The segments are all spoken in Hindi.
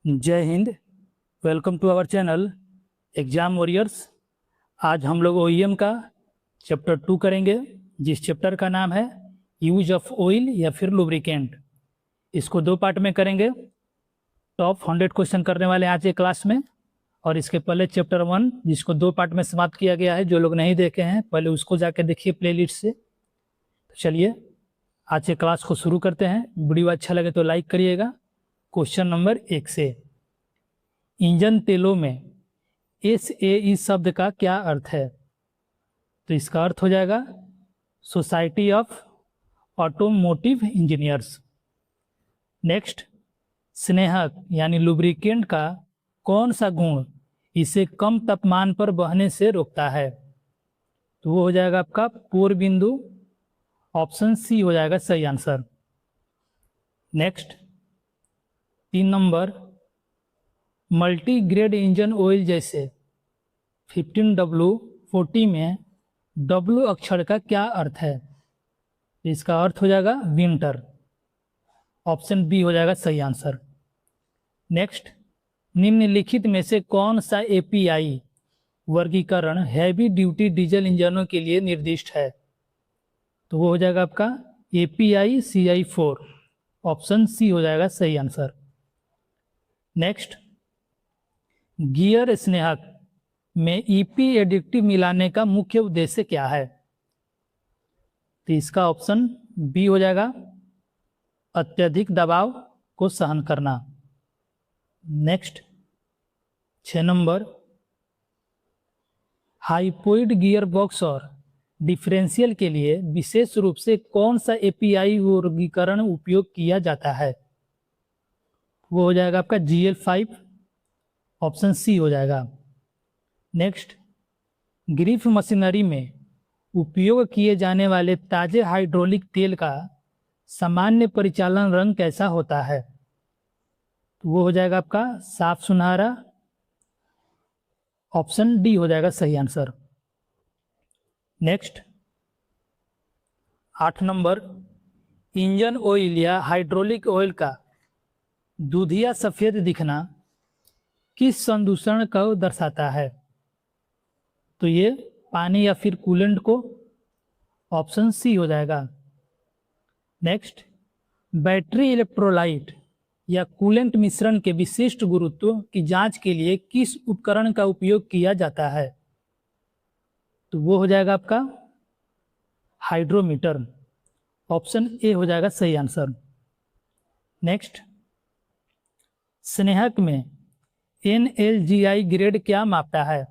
जय हिंद। Welcome to our channel exam warriors. आज हम लोग ओईएम का चैप्टर 2 करेंगे, जिस चैप्टर का नाम है यूज ऑफ ऑयल या फिर लुब्रिकेंट। इसको 2 पार्ट में करेंगे। टॉप 100 क्वेश्चन करने वाले हैं आज के क्लास में। और इसके पहले चैप्टर 1 जिसको 2 पार्ट में समाप्त किया गया है, जो लोग नहीं देखे हैं पहले उसको जाके देखिए प्लेलिस्ट से। तो चलिए आज के क्लास को शुरू करते हैं। वीडियो अच्छा लगे तो लाइक करिएगा। क्वेश्चन नंबर 1 से, इंजन तेलों में SAE शब्द का क्या अर्थ है? तो इसका अर्थ हो जाएगा society of automotive engineers. Next, स्नेहक यानी लुब्रिकेंट का कौन सा गुण इसे कम तापमान पर बहने से रोकता है? तो वो हो जाएगा आपका पोर बिंदु। ऑप्शन सी हो जाएगा सही answer. Next 3 number, multi grade engine oil जैसे 15W40 में W अक्षर का क्या अर्थ है? इसका अर्थ हो जाएगा विंटर। ऑप्शन बी हो जाएगा सही आंसर। नेक्स्ट, निम्नलिखित में से कौन सा API वर्गीकरण हैवी ड्यूटी डीजल इंजनों के लिए निर्दिष्ट है? तो वो हो जाएगा आपका API CI4। ऑप्शन सी हो जाएगा सही आंसर। नेक्स्ट, गियर स्नेहक में EP एडिक्टिव मिलाने का मुख्य उद्देश्य क्या है? तो इसका ऑप्शन बी हो जाएगा अत्यधिक दबाव को सहन करना। Next 6 number, hypoid gear box और डिफरेंशियल के लिए विशेष रूप से कौन सा API वर्गीकरण उपयोग किया जाता है? वो हो जाएगा आपका GL5। ऑप्शन सी हो जाएगा। नेक्स्ट, ग्रिफ मशीनरी में उपयोग किए जाने वाले ताजे हाइड्रोलिक तेल का सामान्य परिचालन रंग कैसा होता है? तो वो हो जाएगा आपका साफ सुनहरा। ऑप्शन डी हो जाएगा सही answer. Next 8 number, engine oil या हाइड्रोलिक ऑयल का दूधिया सफेद दिखना किस संदूषण को दर्शाता है? तो ये पानी या फिर कूलेंट को। ऑप्शन सी हो जाएगा। नेक्स्ट, बैटरी इलेक्ट्रोलाइट या कूलेंट मिश्रण के विशिष्ट गुरुत्व की जांच के लिए किस उपकरण का उपयोग किया जाता है? तो वो हो जाएगा आपका हाइड्रोमीटर। ऑप्शन ए हो जाएगा सही आंसर। नेक्स्ट, स्नेहक में NLGI ग्रेड क्या मापता है?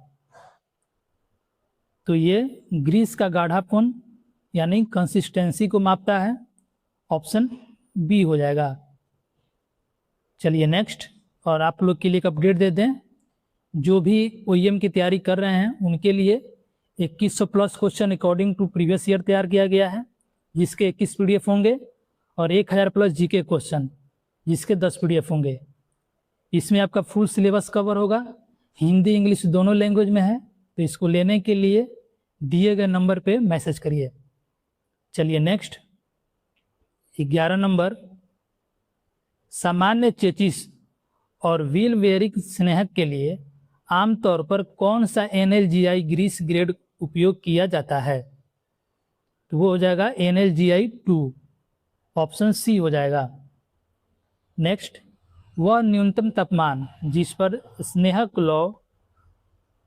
तो ये ग्रीस का गाढ़ापन यानी कंसिस्टेंसी को मापता है। ऑप्शन बी हो जाएगा। चलिए नेक्स्ट, और आप लोग के लिए एक अपडेट दे दें, जो भी OEM की तैयारी कर रहे हैं उनके लिए 2100 plus question according to previous year तैयार किया गया है, जिसके 21 PDF होंगे, और 1000 प्लस GK क्वेश्चन जिसके 10 PDF होंगे। इसमें आपका फुल सिलेबस कवर होगा, हिंदी इंग्लिश दोनों लैंग्वेज में है। तो इसको लेने के लिए दिए गए नंबर पे मैसेज करिए। चलिए नेक्स्ट 11 नंबर, सामान्य चेचिस और व्हील बेयरिंग स्नेहक के लिए आमतौर पर कौन सा NLGI ग्रीस ग्रेड उपयोग किया जाता है? तो वो हो जाएगा NLGI2। ऑप्शन सी हो जाएगा। नेक्स्ट, वह न्यूनतम तापमान जिस पर स्नेहक लौ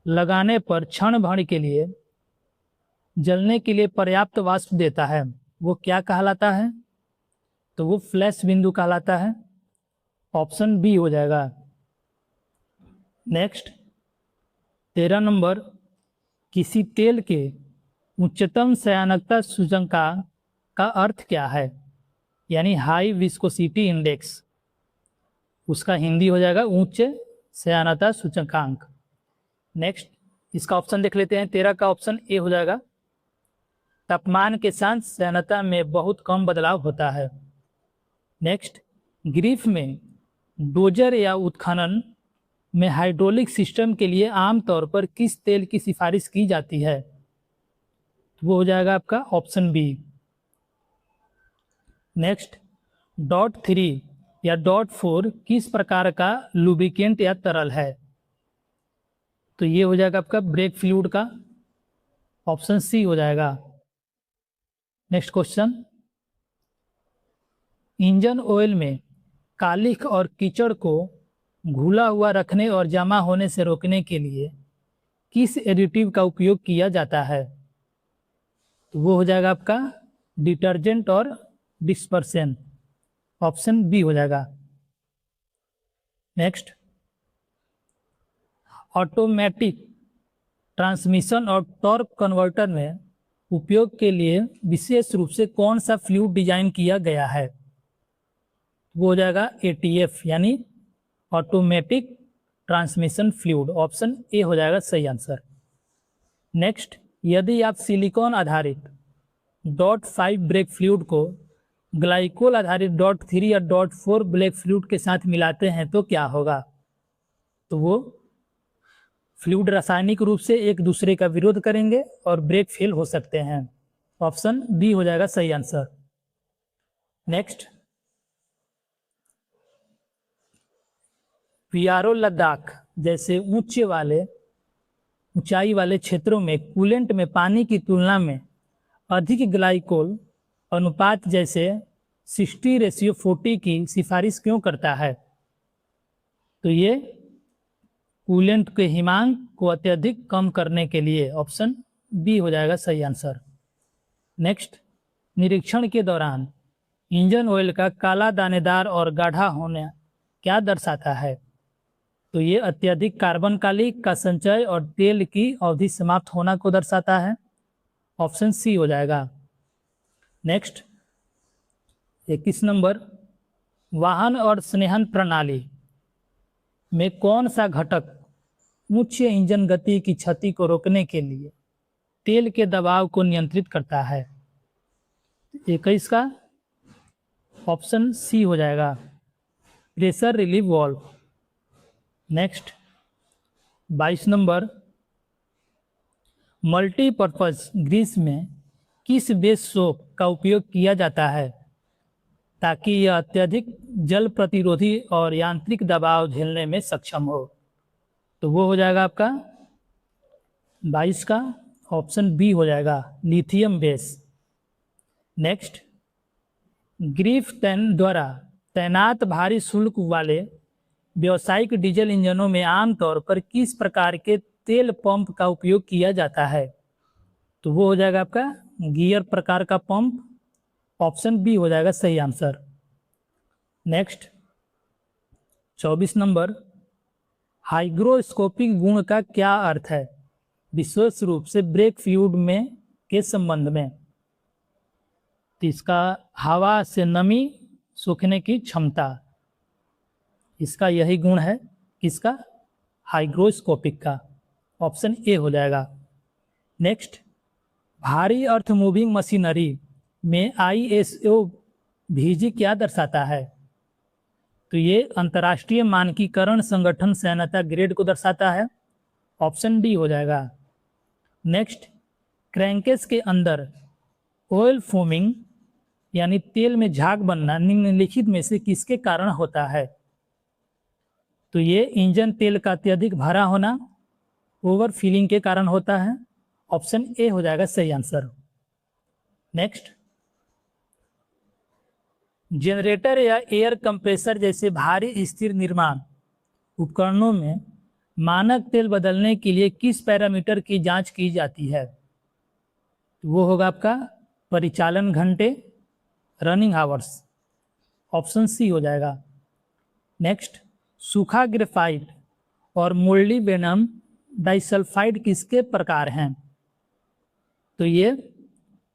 लगाने पर क्षण भर के लिए जलने के लिए पर्याप्त वाष्प देता है, वो क्या कहलाता है? तो वो फ्लैश बिंदु कहलाता है। ऑप्शन बी हो जाएगा। नेक्स्ट 13 नंबर, किसी तेल के उच्चतम चयनात्मकता सूचकांक का अर्थ क्या है? यानी हाई विस्कोसिटी इंडेक्स, उसका हिंदी हो जाएगा उच्च चयनात्मकता सूचकांक। नेक्स्ट, इसका ऑप्शन देख लेते हैं। 13 का ऑप्शन ए हो जाएगा। तापमान के साथ चयनात्मकता में बहुत कम बदलाव होता है। नेक्स्ट, ग्रिफ में डोजर या उत्खनन में हाइड्रोलिक सिस्टम के लिए आमतौर पर किस तेल की सिफारिश की जाती है? वो हो जाएगा आपका ऑप्शन बी। नेक्स्ट, .3 या डॉट 4 किस प्रकार का लुब्रिकेंट या तरल है? तो ये हो जाएगा आपका ब्रेक फ्लूइड का, ऑप्शन सी हो जाएगा। नेक्स्ट क्वेश्चन, इंजन ऑयल में कालिख और कीचड़ को घुला हुआ रखने और जमा होने से रोकने के लिए किस एडिटिव का उपयोग किया जाता है? तो वो हो जाएगा आपका डिटर्जेंट और डिस्पर्सन, ऑप्शन बी हो जाएगा। नेक्स्ट, ऑटोमेटिक ट्रांसमिशन और टॉर्क कन्वर्टर में उपयोग के लिए विशेष रूप से कौन सा फ्लूइड डिजाइन किया गया है? वो हो जाएगा ATF यानी automatic transmission fluid, option A हो जाएगा सही आंसर। नेक्स्ट, यदि आप सिलिकॉन आधारित डॉट 5 ब्रेक फ्लूइड को ग्लाइकोल आधारित डॉट 3 या डॉट 4 ब्रेक फ्लूइड के साथ मिलाते हैं तो क्या होगा? तो वो फ्लूइड रासायनिक रूप से एक दूसरे का विरोध करेंगे और ब्रेक फेल हो सकते हैं, ऑप्शन बी हो जाएगा सही आंसर। नेक्स्ट, PRO लद्दाख जैसे ऊंचाई वाले क्षेत्रों में कूलेंट में पानी की तुलना में अधिक ग्लाइकोल अनुपात जैसे 60:40 की सिफारिश क्यों करता है? तो ये कूलेंट के हिमांक को अत्यधिक कम करने के लिए, ऑप्शन बी हो जाएगा सही आंसर। नेक्स्ट, निरीक्षण के दौरान इंजन ऑयल का काला दानेदार और गाढ़ा होना क्या दर्शाता है? तो ये अत्यधिक कार्बन कालिख का संचय और तेल की अवधि समाप्त होना को दर्शाता है, ऑप्शन सी हो जाएगा। नेक्स्ट, 21 नंबर, वाहन और स्नेहन प्रणाली में कौन सा घटक उच्च इंजन गति की क्षति को रोकने के लिए तेल के दबाव को नियंत्रित करता है? 21 का ऑप्शन सी हो जाएगा, pressure relief valve. Next, 22 number, multipurpose grease में किस बेस सोप का उपयोग किया जाता है ताकि यह अत्यधिक जल प्रतिरोधी और यांत्रिक दबाव झेलने में सक्षम हो? तो वो हो जाएगा आपका 22 का ऑप्शन बी हो जाएगा, लिथियम बेस। नेक्स्ट, ग्रीफ द्वारा तैनात भारी शुल्क वाले व्यावसायिक डीजल इंजनों में आमतौर पर किस प्रकार के तेल पंप का उपयोग किया जाता है? तो वो हो जाएगा आपका गियर प्रकार का पंप, ऑप्शन बी हो जाएगा सही आंसर। नेक्स्ट, 24 नंबर, हाइग्रोस्कोपिक गुण का क्या अर्थ है विशेष रूप से ब्रेक फ्लूइड में के संबंध में? तो इसका हवा से नमी सोखने की क्षमता, इसका यही गुण है, किसका? हाइग्रोस्कोपिक का, ऑप्शन ए हो जाएगा। नेक्स्ट, भारी अर्थ मूविंग मशीनरी में ISO VG क्या दर्शाता है? तो ये अंतर्राष्ट्रीय मानकीकरण संगठन सैन्यता ग्रेड को दर्शाता है, ऑप्शन डी हो जाएगा। नेक्स्ट, क्रैंकेस के अंदर ऑयल फोमिंग यानी तेल में झाग बनना निम्नलिखित में से किसके कारण होता है? तो ये इंजन तेल का अत्यधिक भरा होना, ओवर फिलिंग के कारण होता है, ऑप्शन ए हो जाएगा सही आंसर। नेक्स्ट, जनरेटर या एयर कंप्रेसर जैसे भारी स्थिर निर्माण उपकरणों में मानक तेल बदलने के लिए किस पैरामीटर की जांच की जाती है? वो होगा आपका परिचालन घंटे, रनिंग आवर्स, ऑप्शन सी हो जाएगा। नेक्स्ट, सूखा ग्रेफाइट और मोल्डिबेनम डाइसल्फाइड किसके प्रकार हैं? तो ये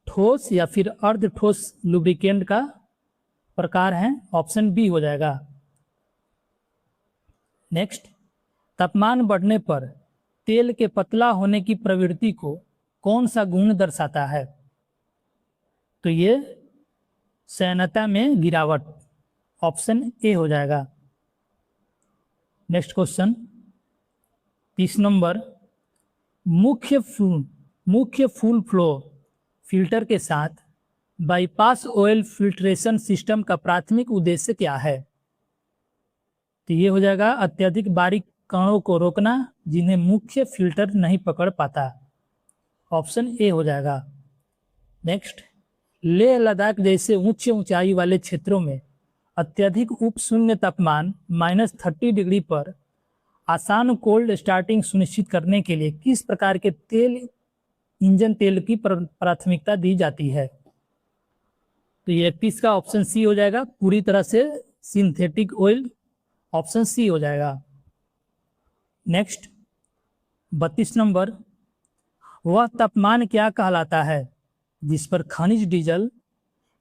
ठोस या फिर अर्ध ठोस लुब्रिकेंट का प्रकार हैं, ऑप्शन बी हो जाएगा। नेक्स्ट, तापमान बढ़ने पर तेल के पतला होने की प्रवृत्ति को कौन सा गुण दर्शाता है? तो ये सैन्यता में गिरावट, ऑप्शन ए हो जाएगा। नेक्स्ट क्वेश्चन, 30 नंबर, मुख्य फुल फ्लो फिल्टर के साथ बाईपास ऑयल फिल्ट्रेशन सिस्टम का प्राथमिक उद्देश्य क्या है? तो ये हो जाएगा अत्यधिक बारीक कणों को रोकना जिन्हें मुख्य फिल्टर नहीं पकड़ पाता। ऑप्शन ए हो जाएगा। नेक्स्ट, लेह लद्दाख जैसे उच्च ऊंचाई वाले क्षेत्रों में अत्यधिक उप शून्य तापमान -30 डिग्री पर आसान कोल्ड स्टार्टिंग सुनिश्चित करने के लिए किस प्रकार के इंजन तेल की प्राथमिकता दी जाती है? तो ये 31 का ऑप्शन सी हो जाएगा, पूरी तरह से सिंथेटिक ऑयल, ऑप्शन सी हो जाएगा। नेक्स्ट 32 नंबर, वह तापमान क्या कहलाता है जिस पर खनिज डीजल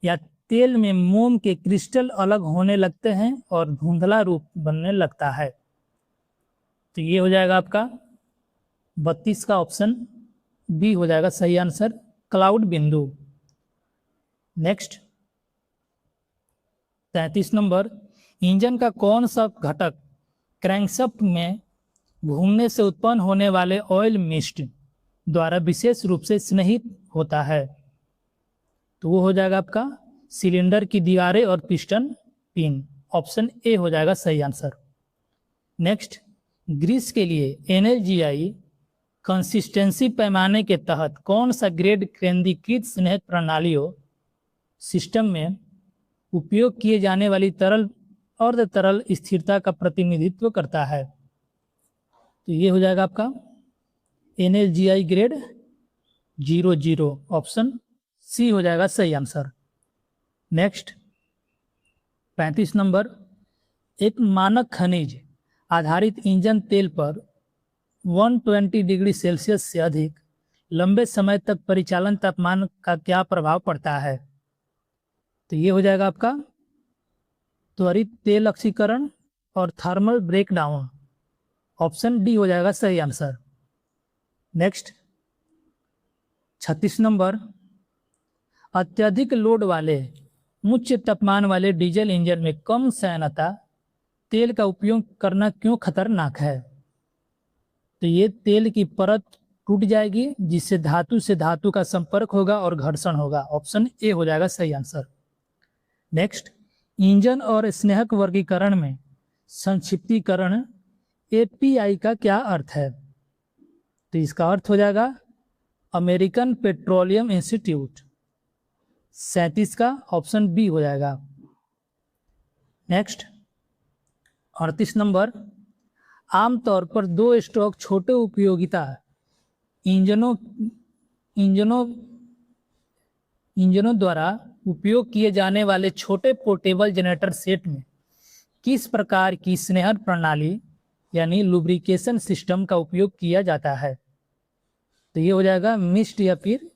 या तेल में मोम के क्रिस्टल अलग होने लगते हैं और धुंधला रूप बनने लगता है? तो ये हो जाएगा आपका 32 का ऑप्शन बी हो जाएगा सही आंसर, क्लाउड बिंदु। नेक्स्ट 33 नंबर, इंजन का कौन सा घटक क्रैंकशाफ्ट में घूमने से उत्पन्न होने वाले ऑयल मिस्ट द्वारा विशेष रूप से स्नेहित होता है? तो वो हो जाएगा आपका सिलेंडर की दीवारें और पिस्टन पिन, ऑप्शन ए हो जाएगा सही आंसर। नेक्स्ट, ग्रीस के लिए NLGI कंसिस्टेंसी पैमाने के तहत कौन सा ग्रेड केंद्रीकृत स्नेहक प्रणालियों सिस्टम में उपयोग किए जाने वाली तरल अर्ध तरल स्थिरता का प्रतिनिधित्व करता है? तो ये हो जाएगा आपका NLGI ग्रेड 00, ऑप्शन सी हो जाएगा सही आंसर। नेक्स्ट 35 नंबर, एक मानक खनिज आधारित इंजन तेल पर 120 डिग्री सेल्सियस से अधिक लंबे समय तक परिचालन तापमान का क्या प्रभाव पड़ता है? तो ये हो जाएगा आपका त्वरित तेल ऑक्सीकरण और थर्मल ब्रेकडाउन, ऑप्शन डी हो जाएगा सही आंसर। नेक्स्ट 36 नंबर, अत्यधिक लोड वाले उच्च तापमान वाले डीजल इंजन में कम सयनता तेल का उपयोग करना क्यों खतरनाक है? तो ये तेल की परत टूट जाएगी जिससे धातु से धातु का संपर्क होगा और घर्षण होगा, ऑप्शन ए हो जाएगा सही आंसर। नेक्स्ट, इंजन और स्नेहक वर्गीकरण में संक्षिप्तीकरण API का क्या अर्थ है? तो इसका अर्थ हो जाएगा अमेरिकन पेट्रोलियम इंस्टीट्यूट, 37 का ऑप्शन बी हो जाएगा। नेक्स्ट 38 नंबर, आमतौर पर 2 स्ट्रोक छोटे उपयोगिता इंजनों द्वारा उपयोग किए जाने वाले छोटे पोर्टेबल जनरेटर सेट में किस प्रकार की स्नेहन प्रणाली यानी लुब्रिकेशन सिस्टम का उपयोग किया जाता है? तो ये हो जाएगा मिस्ट या फिर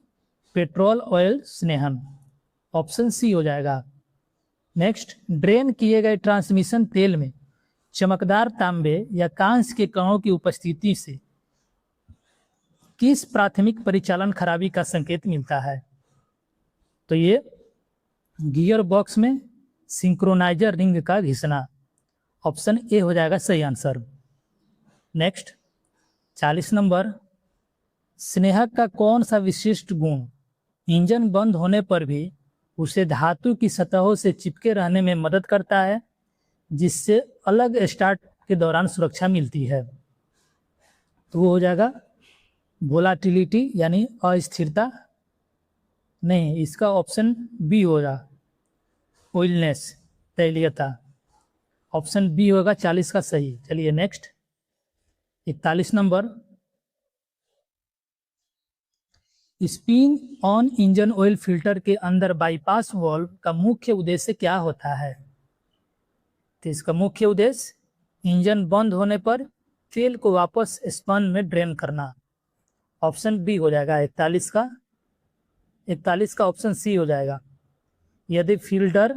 पेट्रोल ऑयल स्नेहन, ऑप्शन सी हो जाएगा। नेक्स्ट, ड्रेन किए गए ट्रांसमिशन तेल में चमकदार तांबे या कांस्य के कणों की उपस्थिति से किस प्राथमिक परिचालन खराबी का संकेत मिलता है? तो ये गियर बॉक्स में सिंक्रोनाइजर रिंग का घिसना, ऑप्शन ए हो जाएगा सही आंसर। नेक्स्ट 40 नंबर, स्नेहक का कौन सा विशिष्ट गुण इंजन बंद होने पर भी उसे धातु की सतहों से चिपके रहने में मदद करता है जिससे अलग स्टार्ट के दौरान सुरक्षा मिलती है? तो वो हो जाएगा वोलाटिलिटी यानी अस्थिरता, नहीं इसका ऑप्शन बी होगा ऑयलनेस, तैलीयता, ऑप्शन बी होगा 40 का सही। चलिए next 41 number, spin on engine oil filter के अंदर बाईपास वाल्व का मुख्य उद्देश्य क्या होता है? तो इसका मुख्य उद्देश्य इंजन बंद होने पर तेल को वापस स्पन में ड्रेन करना, ऑप्शन बी हो जाएगा 41 का ऑप्शन सी हो जाएगा। यदि फिल्टर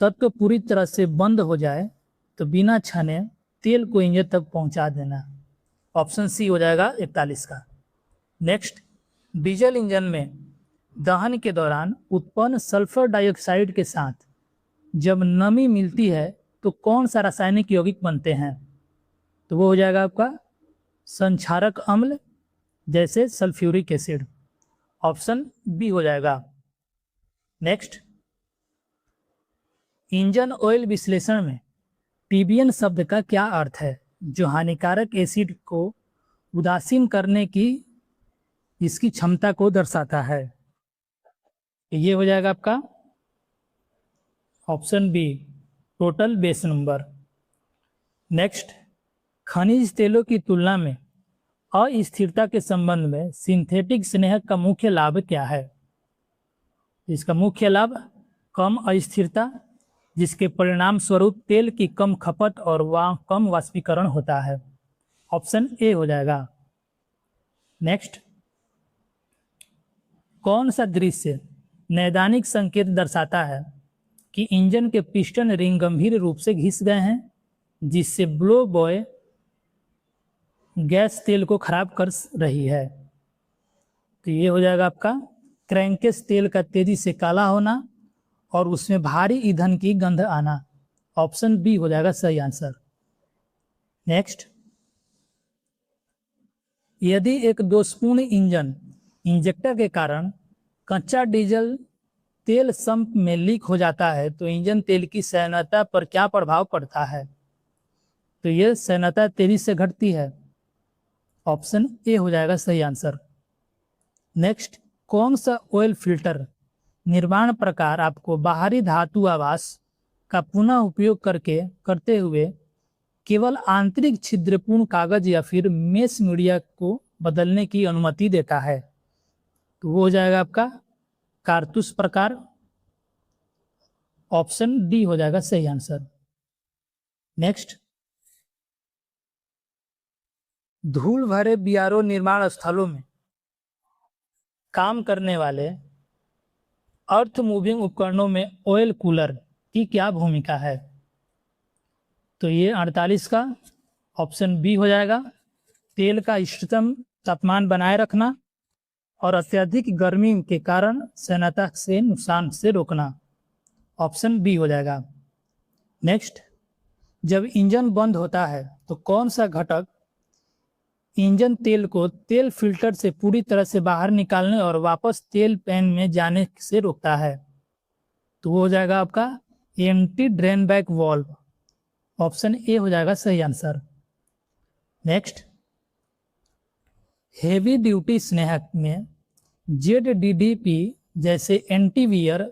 तत्व पूरी तरह से बंद हो जाए तो बिना छाने तेल को इंजन तक पहुंचा देना, ऑप्शन सी हो जाएगा 41 का। नेक्स्ट, डीजल इंजन में दहन के दौरान उत्पन्न सल्फर डाइऑक्साइड के साथ जब नमी मिलती है तो कौन सा रासायनिक यौगिक बनते हैं? तो वो हो जाएगा आपका संक्षारक अम्ल जैसे सल्फ्यूरिक एसिड, ऑप्शन बी हो जाएगा। नेक्स्ट, इंजन ऑयल विश्लेषण में टीबीएन शब्द का क्या अर्थ है? जो हानिकारक एसिड को उदासीन करने की इसकी क्षमता को दर्शाता है। ये हो जाएगा आपका option B, total base number. Next, खनिज तेलों की तुलना में अस्थिरता के संबंध में सिंथेटिक स्नेहक का मुख्य लाभ क्या है? इसका मुख्य लाभ कम अस्थिरता, जिसके परिणाम स्वरूप तेल की कम खपत और कम वाष्पीकरण होता है। ऑप्शन ए हो जाएगा। नेक्स्ट, कौन सा दृश्य नैदानिक संकेत दर्शाता है कि इंजन के पिस्टन रिंग गंभीर रूप से घिस गए हैं, जिससे ब्लो बॉय गैस तेल को खराब कर रही है? तो ये हो जाएगा आपका क्रैंकेस तेल का तेजी से काला होना और उसमें भारी ईंधन की गंध आना। ऑप्शन बी हो जाएगा सही आंसर। नेक्स्ट, यदि एक दोषपूर्ण इंजन इंजेक्टर के कारण कच्चा डीजल तेल संप में लीक हो जाता है तो इंजन तेल की सैनता पर क्या प्रभाव पड़ता है? तो ये सैनता तेजी से घटती है। ऑप्शन ए हो जाएगा सही आंसर। नेक्स्ट, कौन सा ऑयल फिल्टर निर्माण प्रकार आपको बाहरी धातु आवास का पुनः उपयोग करते हुए केवल आंतरिक छिद्रपूर्ण कागज या फिर मेश मीडिया को बदलने की अनुमति देता है? तो वो हो जाएगा आपका कारतूस प्रकार। ऑप्शन डी हो जाएगा सही आंसर। नेक्स्ट, धूल भरे बीआरओ निर्माण स्थलों में काम करने वाले अर्थ मूविंग उपकरणों में ऑयल कूलर की क्या भूमिका है? तो ये 48 का ऑप्शन बी हो जाएगा। तेल का इष्टतम तापमान बनाए रखना और अत्यधिक गर्मी के कारण सैनता से नुकसान से रोकना। ऑप्शन बी हो जाएगा। नेक्स्ट, जब इंजन बंद होता है तो कौन सा घटक इंजन तेल को तेल फिल्टर से पूरी तरह से बाहर निकालने और वापस तेल पैन में जाने से रोकता है? तो वो हो जाएगा आपका anti drain back valve. Option A हो जाएगा सही आंसर। नेक्स्ट, हेवी ड्यूटी स्नेहक में ZDDP जैसे एंटीवियर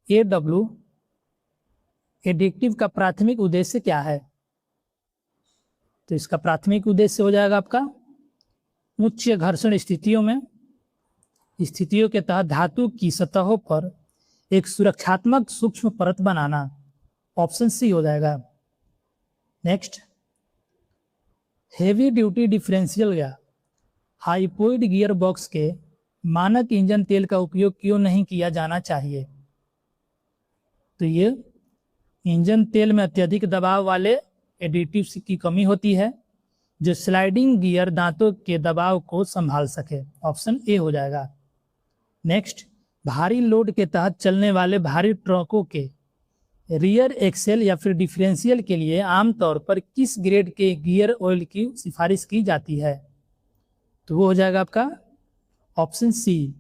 AW एडिक्टिव का प्राथमिक उद्देश्य क्या है? तो इसका प्राथमिक उद्देश्य हो जाएगा आपका उच्च घर्षण स्थितियों के तहत धातु की सतहों पर एक सुरक्षात्मक सूक्ष्म परत बनाना। ऑप्शन सी हो जाएगा। नेक्स्ट, हेवी ड्यूटी डिफरेंशियल या हाइपोइड गियर बॉक्स के मानक इंजन तेल का उपयोग क्यों नहीं किया जाना चाहिए? तो ये इंजन तेल में अत्यधिक दबाव वाले एडिटिव्स की कमी होती है जो स्लाइडिंग गियर दांतों के दबाव को संभाल सके। ऑप्शन ए हो जाएगा। नेक्स्ट, भारी लोड के तहत चलने वाले भारी ट्रकों के रियर एक्सेल या फिर डिफरेंशियल के लिए आमतौर पर किस ग्रेड के गियर ऑयल की सिफारिश की जाती है? तो वो हो जाएगा आपका ऑप्शन सी,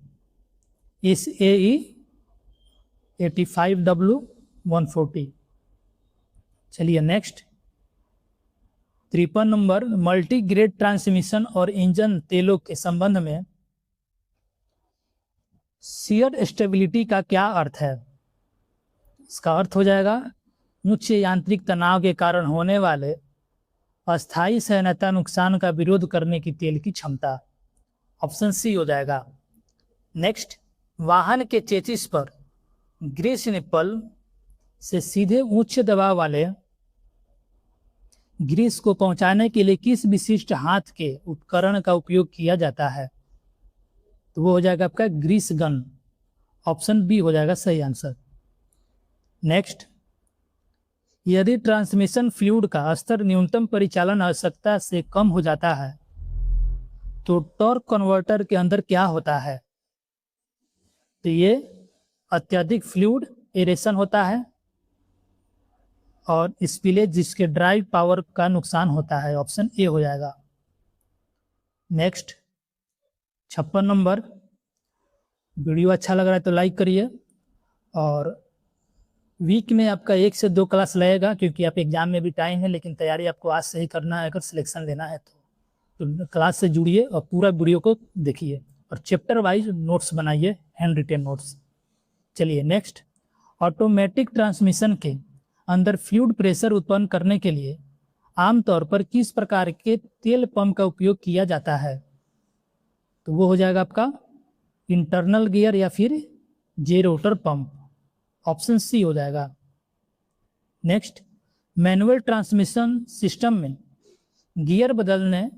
SAE 85W140। चलिए next, 53 number, multi grade transmission और इंजन तेलों के संबंध में शियर स्टेबिलिटी का क्या अर्थ है? इसका अर्थ हो जाएगा उच्च यांत्रिक तनाव के कारण होने वाले अस्थायी सैनता नुकसान का विरोध करने की तेल की क्षमता। ऑप्शन सी हो जाएगा। नेक्स्ट, वाहन के चेसिस पर ग्रीस निप्पल से सीधे उच्च दबाव वाले ग्रीस को पहुंचाने के लिए किस विशिष्ट हाथ के उपकरण का उपयोग किया जाता है? तो वो हो जाएगा आपका ग्रीस गन। ऑप्शन बी हो जाएगा सही आंसर। नेक्स्ट, यदि ट्रांसमिशन फ्लूइड का स्तर न्यूनतम परिचालन आवश्यकता से कम हो जाता है तो टॉर्क कन्वर्टर के अंदर क्या होता है? तो ये अत्यधिक फ्लूइड एरेशन होता है और स्पिलेज जिसके ड्राइव पावर का नुकसान होता है। ऑप्शन ए हो जाएगा। नेक्स्ट, 56 नंबर, वीडियो अच्छा लग रहा है तो लाइक करिए और वीक में आपका 1 से 2 क्लास लगेगा, क्योंकि आप एग्जाम में भी टाइम है, लेकिन तैयारी आपको आज से ही करना है अगर सिलेक्शन लेना है तो क्लास से जुड़िए और पूरा वीडियो को देखिए और चैप्टर वाइज नोट्स बनाइए, हैंड रिटेन नोट्स। चलिए नेक्स्ट, ऑटोमेटिक ट्रांसमिशन के अंदर फ्लूइड प्रेशर उत्पन्न करने के लिए आमतौर पर किस प्रकार के तेल पंप का उपयोग किया जाता है? तो वो हो जाएगा आपका इंटरनल गियर या फिर जे रोटर पंप, ऑप्शन सी हो जाएगा। नेक्स्ट, मैनुअल ट्रांसमिशन सिस्टम में गियर बदलने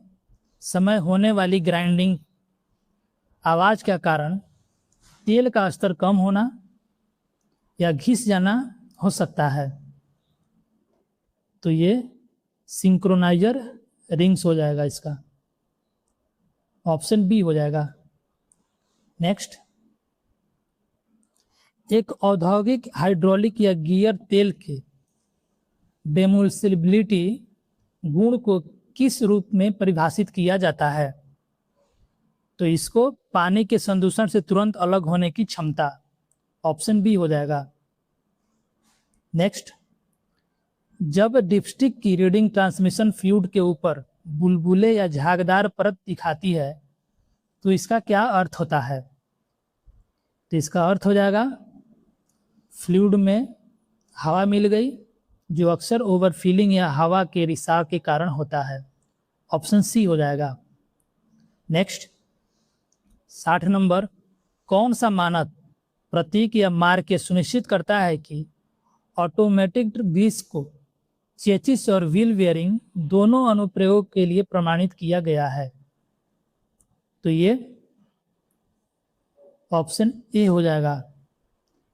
समय होने वाली ग्राइंडिंग आवाज के कारण तेल का स्तर कम होना या घिस जाना हो सकता है। तो ये सिंक्रोनाइजर रिंग्स हो जाएगा, इसका ऑप्शन बी हो जाएगा। नेक्स्ट, एक औद्योगिक हाइड्रोलिक या गियर तेल के डेमोल्सिबिलिटी गुण को किस रूप में परिभाषित किया जाता है? तो इसको पानी के संदूषण से तुरंत अलग होने की क्षमता, ऑप्शन बी हो जाएगा। नेक्स्ट, जब डिपस्टिक की रीडिंग ट्रांसमिशन फ्लूइड के ऊपर बुलबुले या झागदार परत दिखाती है तो इसका क्या अर्थ होता है? तो इसका अर्थ हो जाएगा फ्लूइड में हवा मिल गई, जो अक्सर ओवरफिलिंग या हवा के रिसाव के कारण होता है, ऑप्शन सी हो जाएगा। नेक्स्ट, 60 नंबर, कौन सा मानक प्रतीक या मार्क सुनिश्चित करता है कि ऑटोमेटिक ग्रीस को चेचिस और व्हील बेयरिंग दोनों अनुप्रयोग के लिए प्रमाणित किया गया है? तो ये ऑप्शन ए हो जाएगा,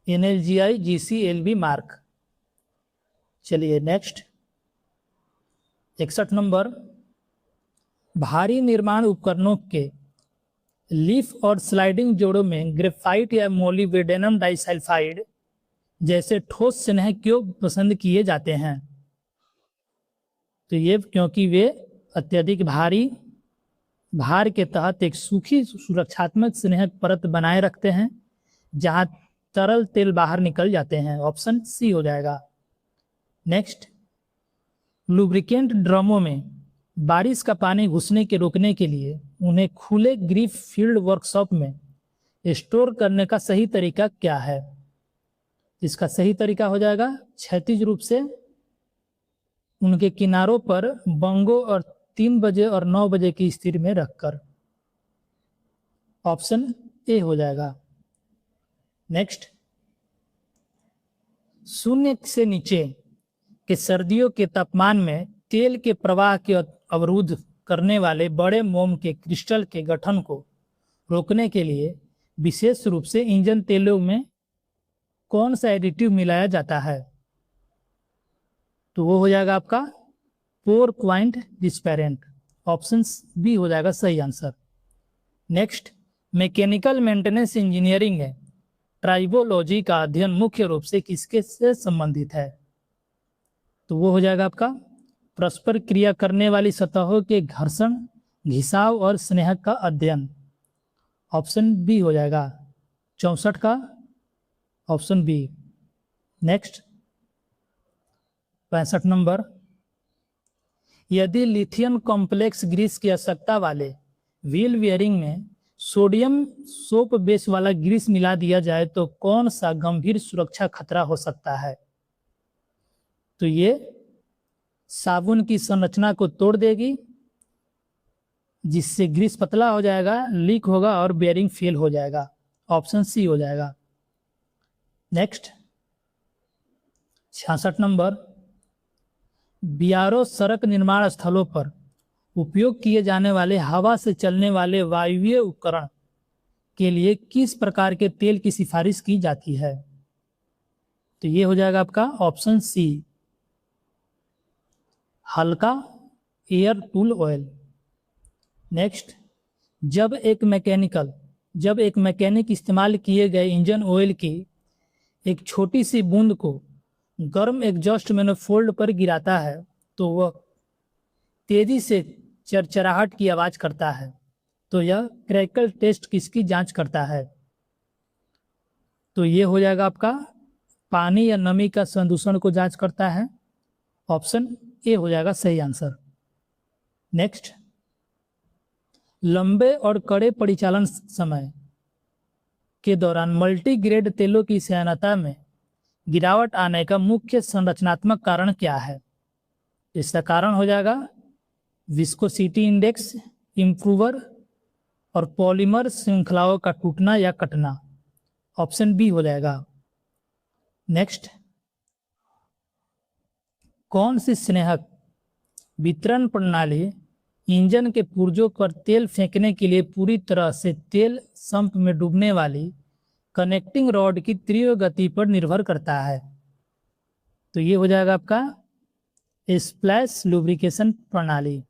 NLGI GCLB मार्क। चलिए नेक्स्ट, 61 नंबर, भारी निर्माण उपकरणों के लीफ और स्लाइडिंग जोड़ों में ग्रेफाइट या मोलिब्डेनम डाइसल्फाइड जैसे ठोस स्नेह क्यों पसंद किए जाते हैं? तो ये क्योंकि वे अत्यधिक भारी भार के तहत एक सूखी सुरक्षात्मक स्नेहक परत बनाए रखते हैं जहां तरल तेल बाहर निकल जाते हैं, ऑप्शन सी हो जाएगा। नेक्स्ट, लुब्रिकेंट ड्रमों में बारिश का पानी घुसने के रोकने के लिए उन्हें खुले ग्रिप फील्ड वर्कशॉप में स्टोर करने का सही तरीका क्या है? इसका सही तरीका हो जाएगा क्षैतिज रूप से उनके किनारों पर बंगों और 3 बजे और 9 बजे की स्थिति में रखकर, ऑप्शन ए हो जाएगा। नेक्स्ट, शून्य से नीचे के सर्दियों के तापमान में तेल के प्रवाह के अवरुद्ध करने वाले बड़े मोम के क्रिस्टल के गठन को रोकने के लिए विशेष रूप से इंजन तेलों में कौन सा एडिटिव मिलाया जाता है? तो वो हो जाएगा आपका पोर क्वाइंट डिस्पेरेंट, ऑप्शन बी हो जाएगा सही answer. Next, mechanical maintenance engineering है ट्राइबोलॉजी का अध्ययन मुख्य रूप से किसके से संबंधित है? तो वो हो जाएगा आपका परस्पर क्रिया करने वाली सतहों के घर्षण, घिसाव और स्नेहक का अध्ययन, ऑप्शन बी हो जाएगा 64 का, ऑप्शन बी। नेक्स्ट, 65 नंबर, यदि लिथियम कॉम्प्लेक्स ग्रीस की आवश्यकता वाले व्हील बेयरिंग में सोडियम सोप बेस वाला ग्रीस मिला दिया जाए तो कौन सा गंभीर सुरक्षा खतरा हो सकता है? तो ये साबुन की संरचना को तोड़ देगी जिससे ग्रीस पतला हो जाएगा, लीक होगा और बेयरिंग फेल हो जाएगा, ऑप्शन सी हो जाएगा। नेक्स्ट, 66 नंबर, बीआरओ सड़क निर्माण स्थलों पर उपयोग किए जाने वाले हवा से चलने वाले वायवीय उपकरण के लिए किस प्रकार के तेल की सिफारिश की जाती है? तो ये हो जाएगा आपका ऑप्शन सी, हल्का एयर टूल ऑयल। नेक्स्ट, जब एक मैकेनिक इस्तेमाल किए गए इंजन ऑयल की एक छोटी सी बूंद को गर्म एग्जॉस्ट मैनिफोल्ड पर गिराता है तो वह तेजी से चरचराहट की आवाज करता है। तो यह क्रैकल टेस्ट किसकी जांच करता है? तो ये हो जाएगा आपका पानी या नमी का संदूषण को जांच करता है। ऑप्शन ए हो जाएगा सही आंसर। नेक्स्ट, लंबे और कड़े परिचालन समय के दौरान मल्टीग्रेड तेलों की सेहनता में गिरावट आने का मुख्य संरचनात्मक कारण क्या है? इसका कारण हो जाएगा विस्कोसिटी इंडेक्स, इम्प्रूवर और पॉलीमर श्रृंखलाओं का टूटना या कटना। ऑप्शन बी हो जाएगा। नेक्स्ट, कौन सी स्नेहक वितरण प्रणाली इंजन के पुर्जों पर तेल फेंकने के लिए पूरी तरह से तेल संप में डूबने वाली कनेक्टिंग रॉड की तीव्र गति पर निर्भर करता है? तो ये हो जाएगा आपका स्प्लैश लुब्रिकेशन प्रणाली।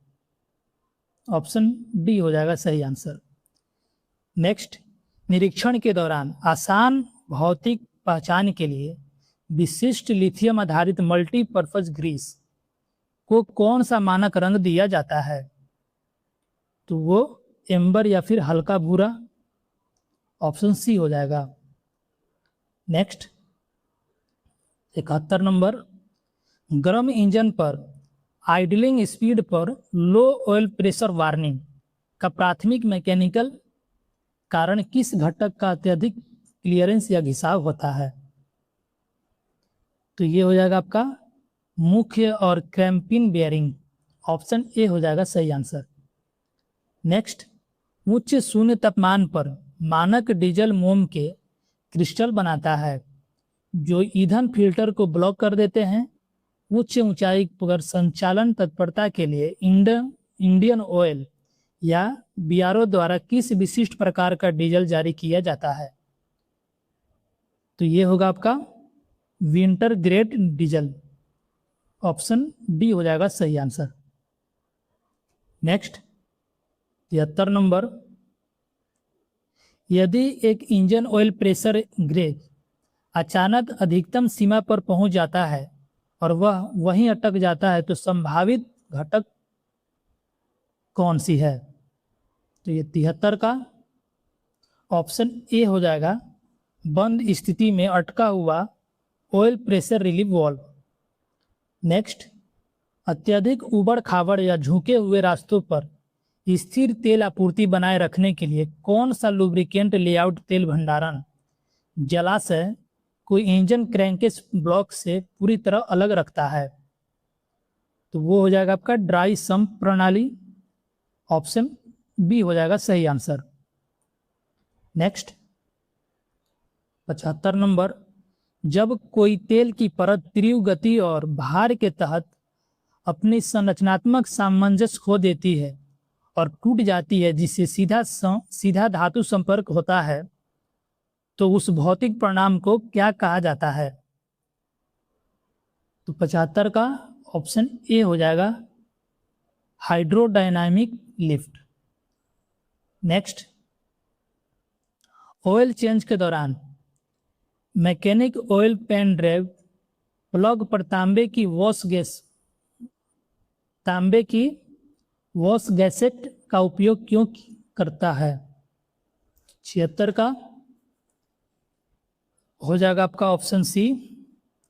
ऑप्शन डी हो जाएगा सही आंसर। नेक्स्ट, निरीक्षण के दौरान आसान भौतिक पहचान के लिए विशिष्ट लिथियम आधारित मल्टीपर्पज ग्रीस को कौन सा मानक रंग दिया जाता है? तो वो एम्बर या फिर हल्का भूरा। ऑप्शन सी हो जाएगा। नेक्स्ट, 71 नंबर, गर्म इंजन पर आइडलिंग स्पीड पर लो ऑयल प्रेशर वार्निंग का प्राथमिक मैकेनिकल कारण किस घटक का अत्यधिक क्लियरेंस या घिसाव होता है? तो ये हो जाएगा आपका मुख्य और क्रैम्पिन बेयरिंग। ऑप्शन ए हो जाएगा सही आंसर। नेक्स्ट, उच्च शून्य तापमान पर मानक डीजल मोम के क्रिस्टल बनाता है जो ईंधन फिल्टर को ब्लॉक कर देते हैं। उच्च ऊंचाई पर संचालन तत्परता के लिए इंडियन ऑयल या बीआरओ द्वारा किस विशिष्ट प्रकार का डीजल जारी किया जाता है? तो ये होगा आपका winter grade diesel. Option D हो जाएगा सही आंसर। नेक्स्ट, 73 नंबर, यदि एक इंजन ऑयल प्रेशर गेज अचानक अधिकतम सीमा पर पहुंच जाता है और वह वहीं अटक जाता है तो संभावित घटक कौन सी है? तो ये 73 का ऑप्शन ए हो जाएगा बंद स्थिति में अटका हुआ oil pressure relief valve. Next, अत्यधिक उबड़ खाबड़ या झुके हुए रास्तों पर स्थिर तेल आपूर्ति बनाए रखने के लिए कौन सा लुब्रिकेंट लेआउट तेल भंडारण जलाशय को इंजन क्रैंकेज ब्लॉक से पूरी तरह अलग रखता है? तो वो हो जाएगा आपका ड्राई सम्प प्रणाली। ऑप्शन बी हो जाएगा सही आंसर। नेक्स्ट, 75 नंबर, जब कोई तेल की परत तीव्र गति और भार के तहत अपनी संरचनात्मक सामंजस्य खो देती है और टूट जाती है जिससे सीधा धातु संपर्क होता है, तो उस भौतिक परिणाम को क्या कहा जाता है? तो 75 का ऑप्शन ए हो जाएगा hydrodynamic lift. Next, oil change के दौरान mechanic oil pan drive plug पर तांबे की वॉश गैसेट का उपयोग क्यों करता है? 76 का हो जाएगा आपका ऑप्शन सी,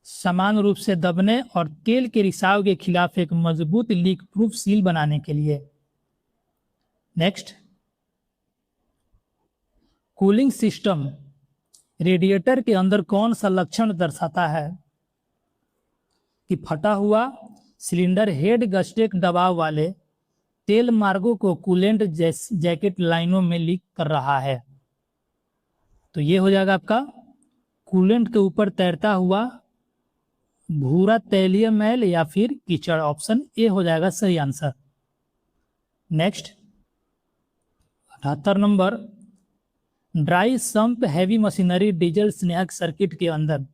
समान रूप से दबने और तेल के रिसाव के खिलाफ एक मजबूत लीक प्रूफ सील बनाने के लिए। नेक्स्ट, कूलिंग सिस्टम रेडिएटर के अंदर कौन सा लक्षण दर्शाता है कि फटा हुआ सिलेंडर हेड गैस्ट्रिक दबाव वाले तेल मार्गों को कूलेंट जैकेट लाइनों में लीक कर रहा है? तो ये हो जाएगा आपका कूलेंट के ऊपर तैरता हुआ भूरा तैलीय मैल या फिर कीचड़। ऑप्शन ए हो जाएगा सही answer. Next, 78 number, dry sump heavy machinery diesel स्नेहक सर्किट के अंदर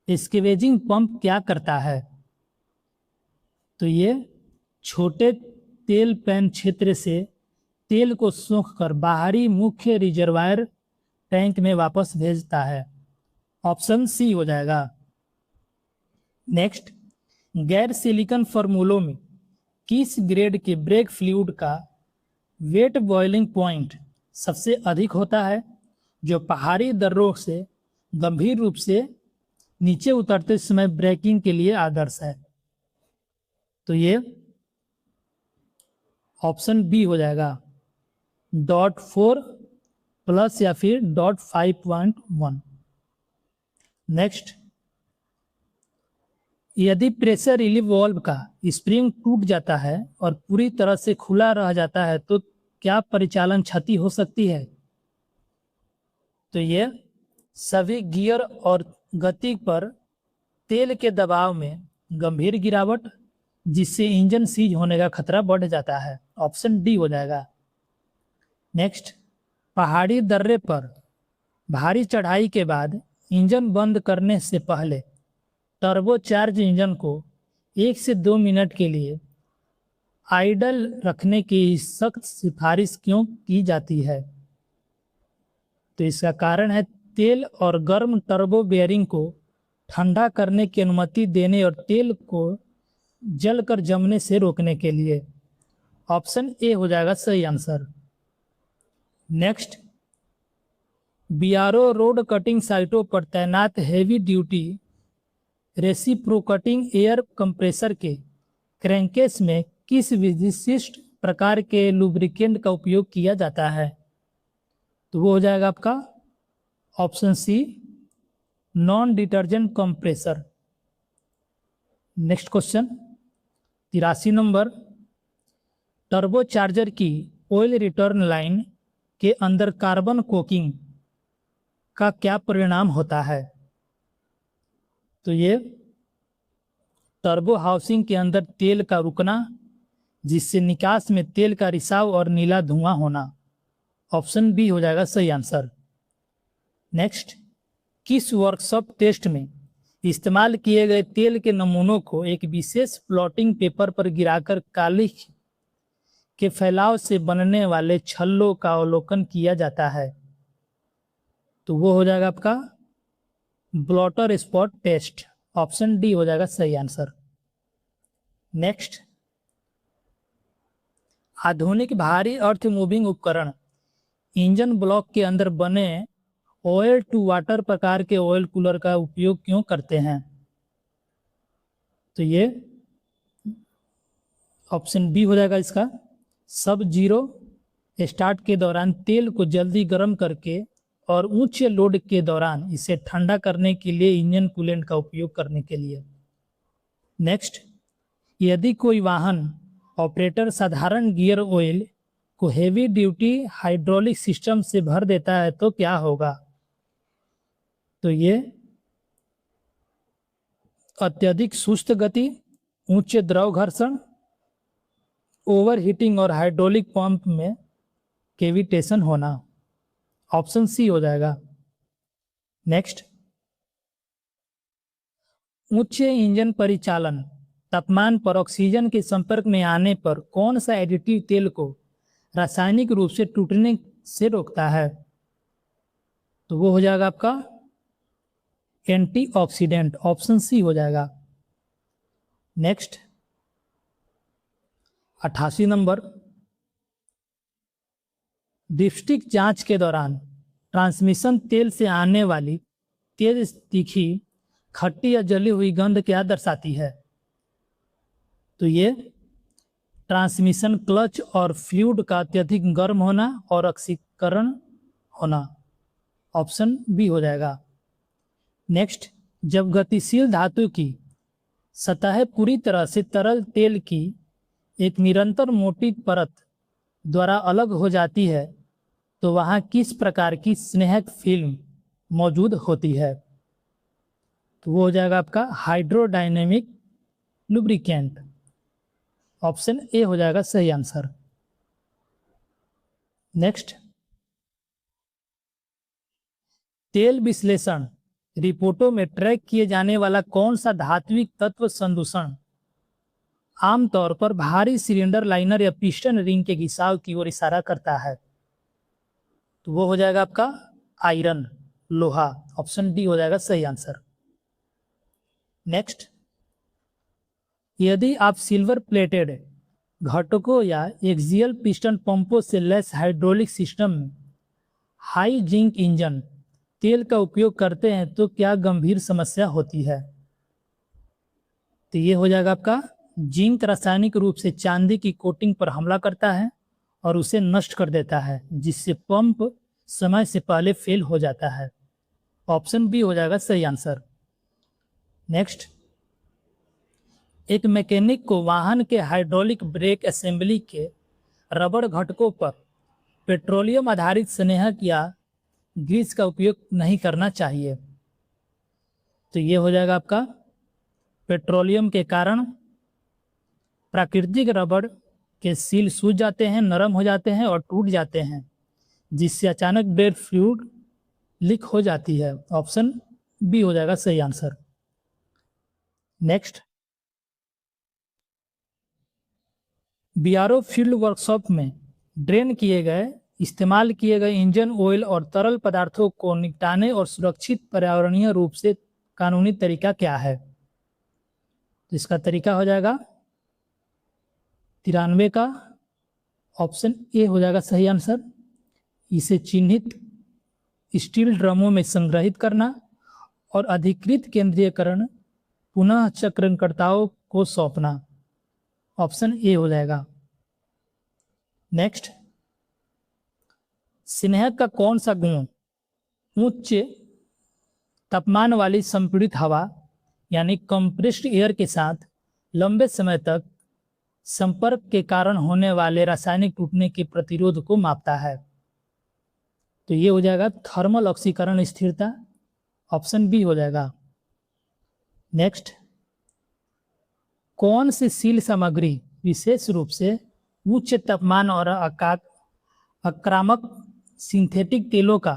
स्केवेजिंग पंप क्या करता है? तो ये छोटे तेल पैन क्षेत्र से तेल को सोखकर बाहरी मुख्य रिजर्वायर टैंक में वापस भेजता है। ऑप्शन सी हो जाएगा। नेक्स्ट, गैर सिलिकॉन फार्मूलों में किस ग्रेड के ब्रेक फ्लूइड का वेट बॉइलिंग पॉइंट सबसे अधिक होता है जो पहाड़ी दर्रों से गंभीर रूप से नीचे उतरते समय ब्रेकिंग के लिए आदर्श है। तो ये ऑप्शन बी हो जाएगा, .4 प्लस या फिर .5.1। नेक्स्ट, यदि प्रेशर रिलीफ वाल्व का स्प्रिंग टूट जाता है और पूरी तरह से खुला रह जाता है तो क्या परिचालन क्षति हो सकती है? तो ये सभी गियर और गति पर तेल के दबाव में गंभीर गिरावट, जिससे इंजन सीज होने का खतरा बढ़ जाता है। ऑप्शन डी हो जाएगा। नेक्स्ट, पहाड़ी दर्रे पर भारी चढ़ाई के बाद इंजन बंद करने से पहले टर्बोचार्ज इंजन को 1 से 2 मिनट के लिए आइडल रखने की सख्त सिफारिश क्यों की जाती है? तो इसका कारण है तेल और गर्म टर्बो बेयरिंग को ठंडा करने की अनुमति देने और तेल को जलकर जमने से रोकने के लिए। ऑप्शन ए हो जाएगा सही answer. Next, BRO road cutting साइटों पर तैनात heavy duty reciprocating air compressor के क्रैंकेस में किस विशिष्ट प्रकार के लुब्रिकेंट का उपयोग किया जाता है? तो वो हो जाएगा आपका option C, non detergent compressor. Next question 83 number, turbocharger की ऑयल रिटर्न लाइन के अंदर कार्बन कोकिंग का क्या परिणाम होता है? तो ये टर्बो हाउसिंग के अंदर तेल का रुकना, जिससे निकास में तेल का रिसाव और नीला धुआं होना। ऑप्शन बी हो जाएगा सही आंसर। नेक्स्ट, किस वर्कशॉप टेस्ट में इस्तेमाल किए गए तेल के नमूनों को एक विशेष प्लॉटिंग पेपर पर गिराकर कालिख के फैलाव से बनने वाले छल्लों का अवलोकन किया जाता है? तो वो हो जाएगा आपका blotter spot test. Option D हो जाएगा सही आंसर। नेक्स्ट, आधुनिक भारी अर्थ मूविंग उपकरण इंजन ब्लॉक के अंदर बने ऑयल टू वाटर प्रकार के ऑयल कूलर का उपयोग क्यों करते हैं? तो ये ऑप्शन बी हो जाएगा इसका, सब जीरो स्टार्ट के दौरान तेल को जल्दी गर्म करके और उच्च लोड के दौरान इसे ठंडा करने के लिए इंजन कूलेंट का उपयोग करने के लिए। नेक्स्ट, यदि कोई वाहन ऑपरेटर साधारण गियर ऑयल को हेवी ड्यूटी हाइड्रोलिक सिस्टम से भर देता है तो क्या होगा? तो ये अत्यधिक सुस्त गति, उच्च द्रव घर्षण, ओवर हीटिंग और हाइड्रोलिक पंप में कैविटेशन होना। ऑप्शन सी हो जाएगा। नेक्स्ट, उच्च इंजन परिचालन तापमान पर ऑक्सीजन के संपर्क में आने पर कौन सा एडिटिव तेल को रासायनिक रूप से टूटने से रोकता है? तो वो हो जाएगा आपका एंटीऑक्सीडेंट। ऑप्शन सी हो जाएगा। नेक्स्ट 88 नंबर, डिप्स्टिक जांच के दौरान ट्रांसमिशन तेल से आने वाली तेज तीखी खट्टी या जली हुई गंध क्या दर्शाती है? तो ये ट्रांसमिशन क्लच और फ्लूइड का अत्यधिक गर्म होना और ऑक्सीकरण होना। ऑप्शन बी हो जाएगा। नेक्स्ट, जब गतिशील धातु की सतह पूरी तरह से तरल तेल की एक निरंतर मोटी परत द्वारा अलग हो जाती है तो वहाँ किस प्रकार की स्नेहक फिल्म मौजूद होती है? तो वो हो जाएगा आपका हाइड्रोडायनेमिक लुब्रिकेंट। ऑप्शन ए हो जाएगा सही आंसर। नेक्स्ट, तेल विश्लेषण रिपोर्टों में ट्रैक किए जाने वाला कौन सा धात्विक तत्व संदूषण आमतौर पर भारी सिलेंडर लाइनर या पिस्टन रिंग के घिसाव की ओर इशारा करता है? तो वो हो जाएगा आपका आयरन, लोहा। ऑप्शन डी हो जाएगा सही आंसर। नेक्स्ट, यदि आप सिल्वर प्लेटेड घटकों या एक्सियल पिस्टन पंपों से लैस हाइड्रोलिक सिस्टम में हाई जिंक इंजन तेल का उपयोग करते हैं तो क्या गंभीर समस्या होती है? तो ये हो जाएगा आपका जिंक रासायनिक रूप से चांदी की कोटिंग पर हमला करता है और उसे नष्ट कर देता है, जिससे पंप समय से पहले फेल हो जाता है। ऑप्शन बी हो जाएगा सही आंसर। नेक्स्ट, एक मैकेनिक को वाहन के हाइड्रोलिक ब्रेक असेंबली के रबड़ घटकों पर पेट्रोलियम आधारित स्नेहक या ग्रीस का उपयोग नहीं करना चाहिए। तो ये हो जाएगा आपका पेट्रोलियम के कारण प्राकृतिक रबड़ के सील सूज जाते हैं, नरम हो जाते हैं और टूट जाते हैं, जिससे अचानक ब्रेक फ्लूइड लीक हो जाती है। ऑप्शन बी हो जाएगा सही answer. Next, BRO field workshop में ड्रेन किए गए इस्तेमाल किए गए इंजन ऑयल और तरल पदार्थों को निपटाने और सुरक्षित पर्यावरणीय रूप से कानूनी तरीका क्या है? तो इसका तरीका हो जाएगा 93 का ऑप्शन ए हो जाएगा सही आंसर। इसे चिन्हित स्टील ड्रमों में संग्रहित करना और अधिकृत केंद्रीयकरण पुनः चक्रणकर्ताओं को सौंपना। ऑप्शन ए हो जाएगा। नेक्स्ट, स्नेहक का कौन सा गुण उच्च तापमान वाली संपीड़ित हवा यानी कंप्रेस्ड एयर के साथ लंबे समय तक संपर्क के कारण होने वाले रासायनिक टूटने के प्रतिरोध को मापता है? तो ये हो जाएगा थर्मल ऑक्सीकरण स्थिरता। ऑप्शन बी हो जाएगा। नेक्स्ट, कौन सी सील सामग्री विशेष रूप से उच्च तापमान और आक्रामक सिंथेटिक तेलों का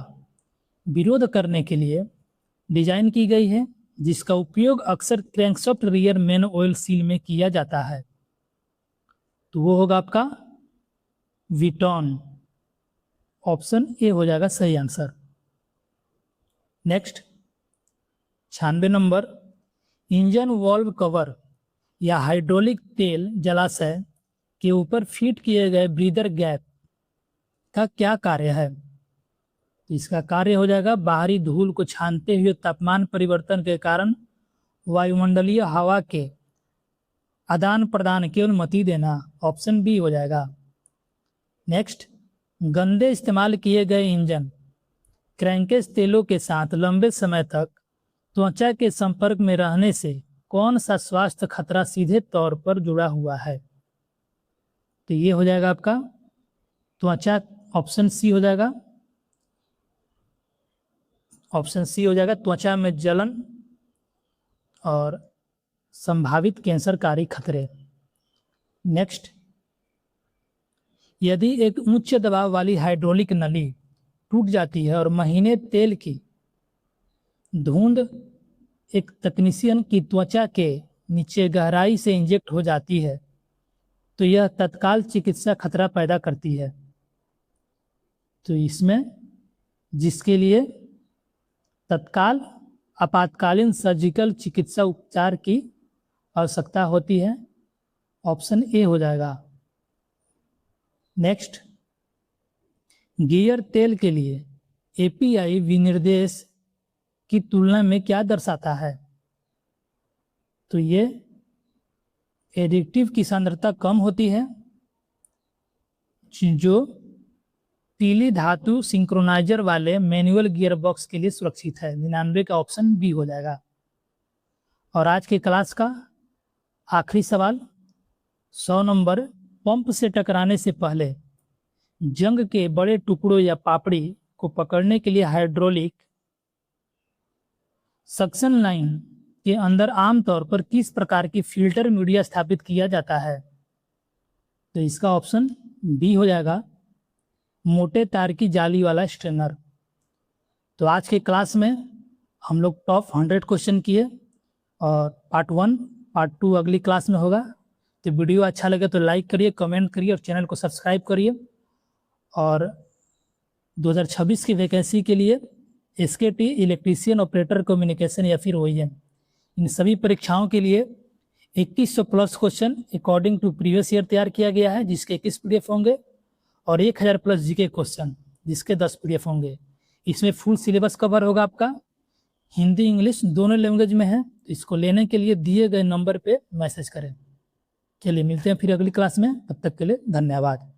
विरोध करने के लिए डिजाइन की गई है, जिसका उपयोग अक्सर crankshaft rear men oil seal में किया जाता है? तो वो होगा आपका विटॉन। ऑप्शन ए हो जाएगा सही answer. Next, 96 number, engine valve cover या हाइड्रोलिक तेल जलाशय के ऊपर फिट किए गए ब्रीदर गैप का क्या कार्य है? इसका कार्य हो जाएगा बाहरी धूल को छानते हुए तापमान परिवर्तन के कारण वायुमंडलीय हवा के आदान प्रदान की अनुमति देना। ऑप्शन बी हो जाएगा। नेक्स्ट, गंदे इस्तेमाल किए गए इंजन क्रैंकेज तेलों के साथ लंबे समय तक त्वचा के संपर्क में रहने से कौन सा स्वास्थ्य खतरा सीधे तौर पर जुड़ा हुआ है? तो ये हो जाएगा आपका त्वचा। ऑप्शन सी हो जाएगा। ऑप्शन सी हो जाएगा त्वचा में जलन और संभावित कैंसरकारी खतरे। नेक्स्ट, यदि एक उच्च दबाव वाली हाइड्रोलिक नली टूट जाती है और महीने तेल की धुंध एक तकनीशियन की त्वचा के नीचे गहराई से इंजेक्ट हो जाती है, तो यह तत्काल चिकित्सा खतरा पैदा करती है। तो इसमें जिसके लिए तत्काल आपातकालीन सर्जिकल चिकित्सा उपचार की आवश्यकता होती है। ऑप्शन ए हो जाएगा। नेक्स्ट, गियर तेल के लिए एपीआई विनिर्देश की तुलना में क्या दर्शाता है? तो ये एडिक्टिव की सांद्रता कम होती है, जो पीली धातु सिंक्रोनाइजर वाले मैनुअल गियर बॉक्स के लिए सुरक्षित है। 99 का ऑप्शन बी हो जाएगा। और आज के क्लास का आखिरी सवाल 100 नंबर, पंप से टकराने से पहले जंग के बड़े टुकड़ों या पापड़ी को पकड़ने के लिए हाइड्रोलिक सक्शन लाइन के अंदर आमतौर पर किस प्रकार की फिल्टर मीडिया स्थापित किया जाता है? तो इसका ऑप्शन बी हो जाएगा, मोटे तार की जाली वाला स्ट्रेनर। तो आज के क्लास में हम लोग टॉप 100 क्वेश्चन किए और पार्ट 1 पार्ट 2 अगली क्लास में होगा। तो वीडियो अच्छा लगे तो लाइक करिए, कमेंट करिए और चैनल को सब्सक्राइब करिए। और 2026 की वैकेंसी के लिए एसकेटी इलेक्ट्रीशियन ऑपरेटर कम्युनिकेशन या फिर ओईएम, इन सभी परीक्षाओं के लिए 2100 plus question according to previous year तैयार किया गया है, जिसके 21 पीडीएफ होंगे और 1000 प्लस जीके क्वेश्चन जिसके 10 पीडीएफ होंगे। इसमें फुल सिलेबस कवर होगा आपका, हिंदी इंग्लिश दोनों लैंग्वेज में है। इसको लेने के लिए दिए गए नंबर पे मैसेज करें। चलिए मिलते हैं फिर अगली क्लास में, तब तक के लिए धन्यवाद।